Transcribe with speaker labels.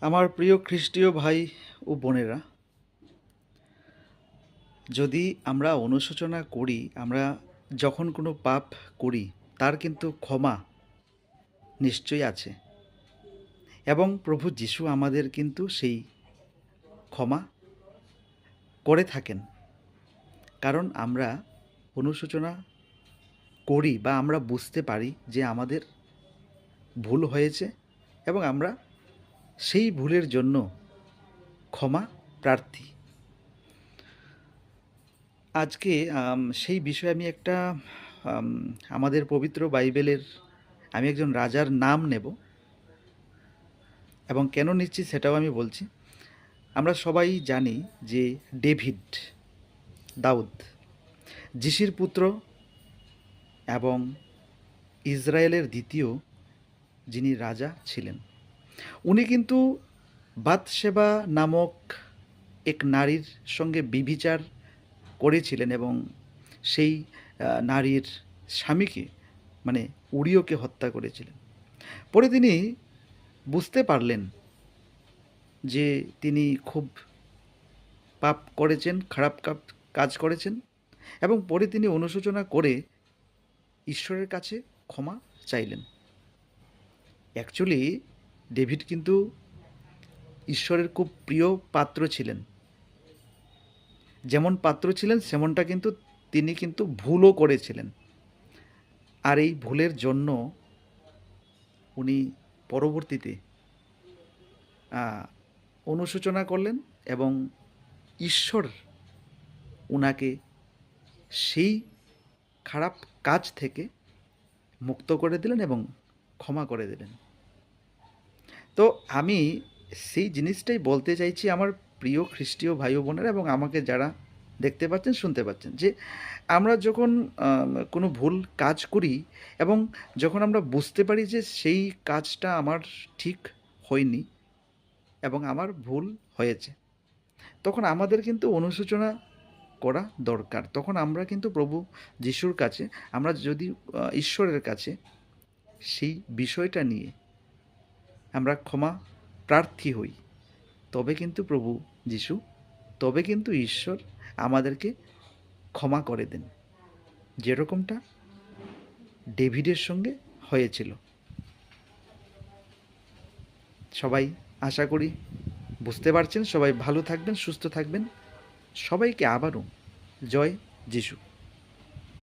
Speaker 1: আমার প্রিয় খ্রিস্টীয় ভাই ও বোনেরা, যদি আমরা অনুশোচনা করি, আমরা যখন কোনো পাপ করি, তার কিন্তু ক্ষমা নিশ্চয়ই আছে। এবং প্রভু যিশু আমাদের কিন্তু সেই ক্ষমা করে থাকেন। কারণ আমরা অনুশোচনা করি বা আমরা বুঝতে পারি যে আমাদের ভুল হয়েছে এবং আমরা সেই ভুলের জন্য ক্ষমা প্রার্থী। আজকে সেই বিষয়ে আমি একটা আম আমাদের পবিত্র বাইবেলের আমি একজন রাজার নাম নেব এবং কেন নিচ্ছি সেটাও আমি বলছি। আমরা সবাই জানি যে ডেভিড, দাউদ, যিশির পুত্র এবং ইসরায়েলের দ্বিতীয় যিনি রাজা ছিলেন। উনি কিন্তু বাথশেবা নামক এক নারীর সঙ্গে ব্যভিচার করেছিলেন এবং সেই নারীর স্বামীকে মানে উরিয়কে হত্যা করেছিলেন। পরে তিনি বুঝতে পারলেন যে তিনি খুব পাপ করেছেন, খারাপ কাজ করেছেন এবং পরে তিনি অনুশোচনা করে ঈশ্বরের কাছে ক্ষমা চাইলেন। অ্যাকচুয়ালি ডেভিড কিন্তু ঈশ্বরের খুব প্রিয় পাত্র ছিলেন। যেমন পাত্র ছিলেন সেমনটা কিন্তু তিনি কিন্তু ভুলও করেছিলেন। আর এই ভুলের জন্য উনি পরবর্তীতে অনুশোচনা করলেন এবং ঈশ্বর উনাকে সেই খারাপ কাজ থেকে মুক্ত করে দিলেন এবং ক্ষমা করে দিলেন। তো আমি সেই জিনিসটাই বলতে চাইছি আমার প্রিয় খ্রিস্টীয় ভাই ও বোনেরা এবং আমাকে যারা দেখতে পাচ্ছেন, শুনতে পাচ্ছেন, যে আমরা যখন কোনো ভুল কাজ করি এবং যখন আমরা বুঝতে পারি যে সেই কাজটা আমার ঠিক হয়নি এবং আমার ভুল হয়েছে, তখন আমাদের কিন্তু অনুশোচনা করা দরকার। তখন আমরা কিন্তু প্রভু যিশুর কাছে, আমরা যদি ঈশ্বরের কাছে সেই বিষয়টা নিয়ে আমরা ক্ষমা প্রার্থী হই, তবে কিন্তু প্রভু যিশু, তবে কিন্তু ঈশ্বর আমাদেরকে ক্ষমা করে দেন, যেরকমটা ডেভিডের সঙ্গে হয়েছিল। সবাই আশা করি বুঝতে পারছেন। সবাই ভালো থাকবেন, সুস্থ থাকবেন। সবাইকে আবারও জয় যিশু।